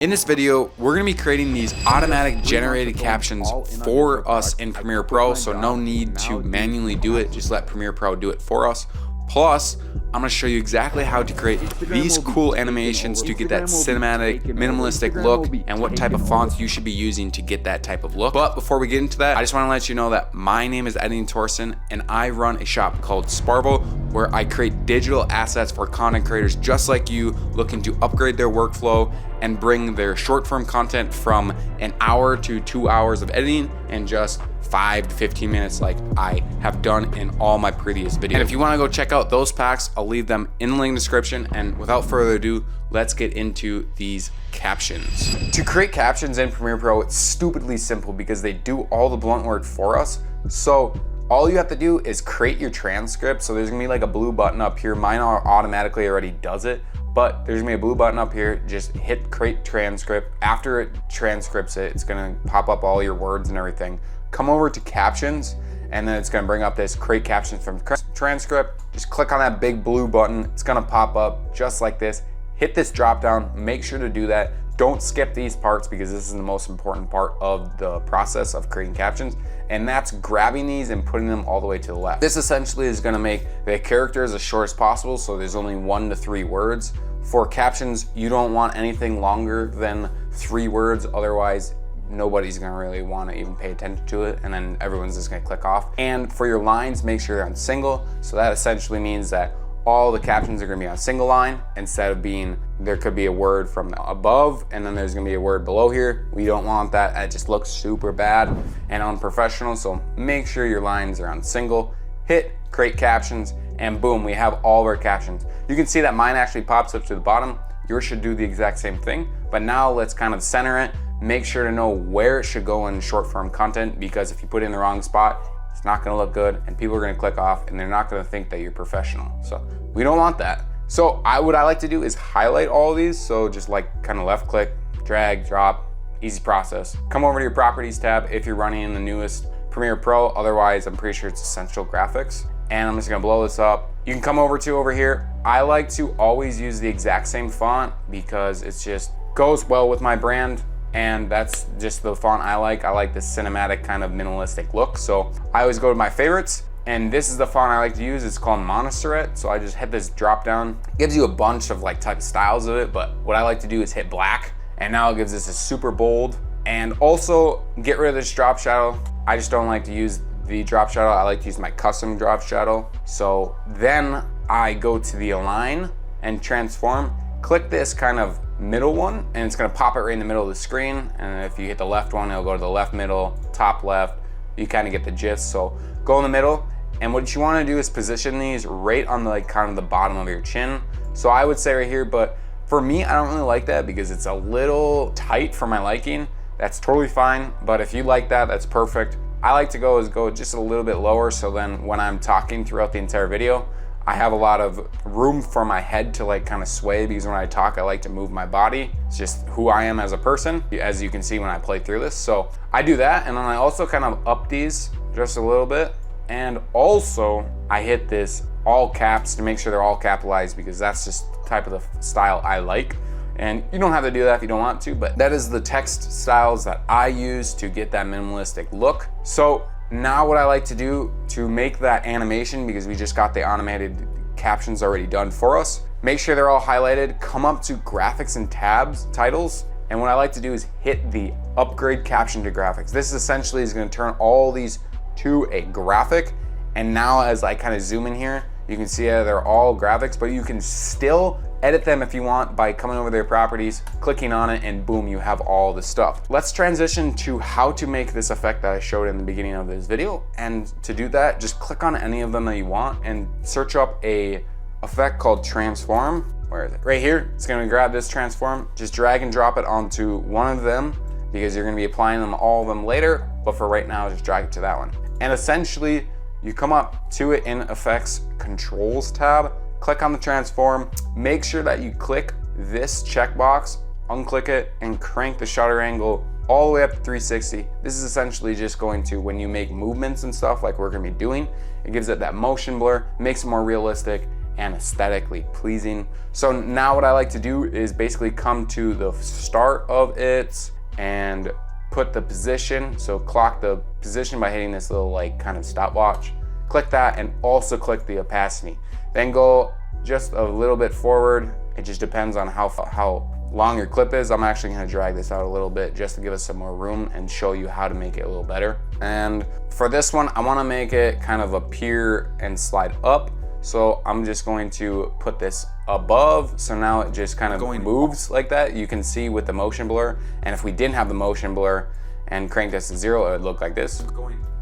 In this video, we're going to be creating these automatic generated captions for us in Premiere Pro, so no need to manually do it, just let Premiere Pro do it for us. Plus, I'm going to show you exactly how to create these cool animations to get that cinematic, minimalistic look and what type of fonts you should be using to get that type of look. But before we get into that, I just want to let you know that my name is Editing Torsten and I run a shop called Sparvo where I create digital assets for content creators just like you looking to upgrade their workflow and bring their short form content from an hour to 2 hours of editing in just 5 to 15 minutes like I have done in all my previous videos. And if you want to go check out those packs, I'll leave them in the link description. And without further ado, let's get into these captions. To create captions in Premiere Pro, it's stupidly simple because they do all the blunt work for us. So all you have to do is create your transcript. So there's gonna be like a blue button up here. Mine automatically already does it, but there's gonna be a blue button up here. Just hit create transcript. After it transcripts it, it's gonna pop up all your words and everything. Come over to captions, and then it's gonna bring up this create captions from transcript. Just click on that big blue button. It's gonna pop up just like this. Hit this drop down, make sure to do that. Don't skip these parts because this is the most important part of the process of creating captions, and that's grabbing these and putting them all the way to the left. This essentially is gonna make the characters as short as possible, so there's only 1 to 3 words. For captions, you don't want anything longer than 3 words, otherwise nobody's gonna really want to even pay attention to it, and then everyone's just gonna click off. And for your lines, make sure they're on single. So that essentially means that all the captions are gonna be on single line instead of being, there could be a word from above and then there's gonna be a word below here. We don't want that. It just looks super bad and unprofessional. So make sure your lines are on single. Hit create captions and boom, we have all of our captions. You can see that mine actually pops up to the bottom. Yours should do the exact same thing. But now let's kind of center it. Make sure to know where it should go in short form content, because if you put it in the wrong spot, it's not gonna look good and people are gonna click off and they're not gonna think that you're professional. So we don't want that. So what I like to do is highlight all of these. So just like kind of left click, drag, drop, easy process. Come over to your properties tab if you're running in the newest Premiere Pro. Otherwise, I'm pretty sure it's Essential Graphics. And I'm just gonna blow this up. You can come over here. I like to always use the exact same font because it's just goes well with my brand. And that's just the font I like. I like the cinematic kind of minimalistic look. So I always go to my favorites, and this is the font I like to use. It's called Montserrat. So I just hit this drop down. It gives you a bunch of like type of styles of it, but what I like to do is hit black, and now it gives this a super bold. And also get rid of this drop shadow. I just don't like to use the drop shadow. I like to use my custom drop shadow. So then I go to the align and transform. Click this kind of middle one and it's gonna pop it right in the middle of the screen. And if you hit the left one, it'll go to the left middle, top left. You kind of get the gist. So go in the middle, and what you wanna do is position these right on the, like kind of the bottom of your chin. So I would say right here, but for me, I don't really like that because it's a little tight for my liking. That's totally fine, but if you like that, that's perfect. I like to go just a little bit lower, so then when I'm talking throughout the entire video, I have a lot of room for my head to like kind of sway, because when I talk, I like to move my body. It's just who I am as a person, as you can see when I play through this. So I do that, and then I also kind of up these just a little bit. And also I hit this all caps to make sure they're all capitalized, because that's just the type of the style I like. And you don't have to do that if you don't want to, but that is the text styles that I use to get that minimalistic look. So now what I like to do to make that animation, because we just got the automated captions already done for us, make sure they're all highlighted, come up to graphics and tabs, titles, and what I like to do is hit the upgrade caption to graphics. This essentially is gonna turn all these to a graphic. And now as I kind of zoom in here, you can see they're all graphics, but you can still edit them if you want by coming over their properties, clicking on it, and boom, you have all the stuff. Let's transition to how to make this effect that I showed in the beginning of this video. And to do that, just click on any of them that you want and search up a effect called transform. Where is it? Right here. It's gonna grab this transform, just drag and drop it onto one of them, because you're gonna be applying them all of them later, but for right now, just drag it to that one. And essentially, you come up to it in Effects Controls tab, click on the transform, make sure that you click this checkbox, unclick it, and crank the shutter angle all the way up to 360. This is essentially just going to, when you make movements and stuff like we're gonna be doing, it gives it that motion blur, makes it more realistic, and aesthetically pleasing. So now what I like to do is basically come to the start of it and put the position. So clock the position by hitting this little like kind of stopwatch. Click that and also click the opacity. Then go just a little bit forward. It just depends on how long your clip is. I'm actually gonna drag this out a little bit just to give us some more room and show you how to make it a little better. And for this one, I wanna make it kind of appear and slide up. So I'm just going to put this above. So now it just kind of moves like that. You can see with the motion blur. And if we didn't have the motion blur and crank this to 0, it would look like this.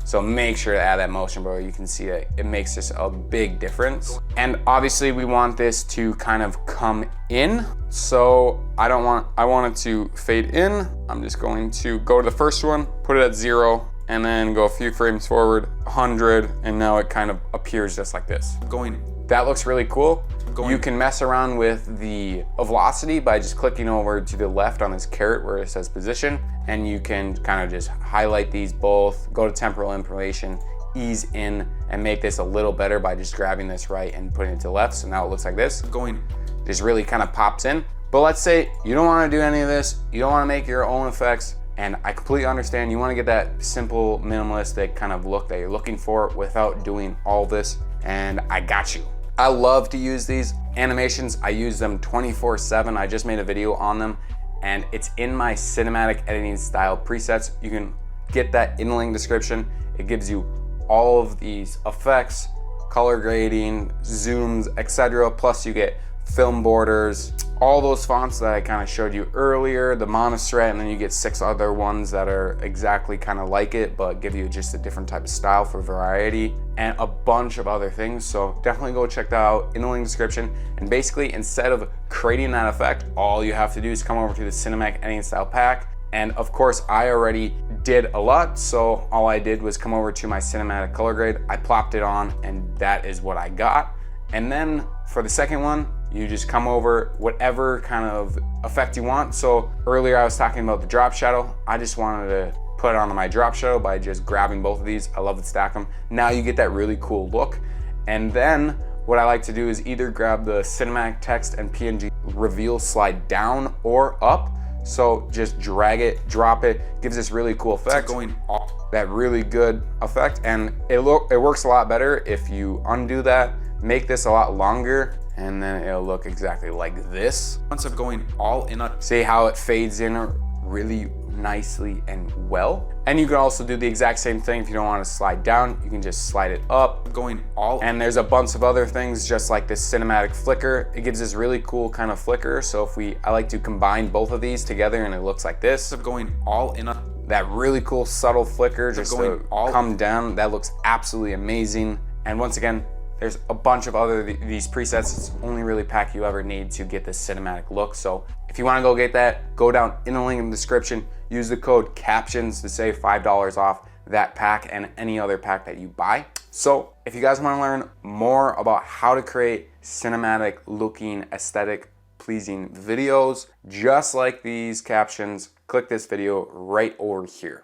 So make sure to add that motion blur. You can see that it makes this a big difference. And obviously we want this to kind of come in. So I want it to fade in. I'm just going to go to the first one, put it at 0, and then go a few frames forward, 100, and now it kind of appears just like this. That looks really cool. You can mess around with the velocity by just clicking over to the left on this caret where it says position, and you can kind of just highlight these both, go to temporal information, ease in, and make this a little better by just grabbing this right and putting it to the left. So now it looks like this. Just really kind of pops in. But let's say you don't want to do any of this, you don't want to make your own effects, and I completely understand you want to get that simple minimalistic kind of look that you're looking for without doing all this, and I got you. I love to use these animations. I use them 24/7. I just made a video on them and it's in my cinematic editing style presets. You can get that in the link description. It gives you all of these effects, color grading, zooms, etc. Plus you get film borders, all those fonts that I kind of showed you earlier, the Montserrat, and then you get 6 other ones that are exactly kind of like it, but give you just a different type of style for variety, and a bunch of other things. So definitely go check that out in the link description. And basically, instead of creating that effect, all you have to do is come over to the cinematic editing style pack. And of course, I already did a lot, so all I did was come over to my cinematic color grade, I plopped it on, and that is what I got. And then for the second one, you just come over whatever kind of effect you want. So earlier I was talking about the drop shadow. I just wanted to put it onto my drop shadow by just grabbing both of these. I love to stack them. Now you get that really cool look. And then what I like to do is either grab the cinematic text and PNG reveal slide down or up. So just drag it, drop it, gives this really cool effect. That really good effect. And it works a lot better if you undo that, make this a lot longer, and then it'll look exactly like this. Once I'm going all in on, see how it fades in really nicely and well. And you can also do the exact same thing if you don't want to slide down, you can just slide it up. And there's a bunch of other things just like this cinematic flicker. It gives this really cool kind of flicker. So I like to combine both of these together and it looks like this. I'm going all in on that really cool subtle flicker just to come down. That looks absolutely amazing. And once again, there's a bunch of these presets. It's only really pack you ever need to get this cinematic look. So if you want to go get that, go down in the link in the description, use the code CAPTIONS to save $5 off that pack and any other pack that you buy. So if you guys want to learn more about how to create cinematic looking, aesthetic pleasing videos, just like these captions, click this video right over here.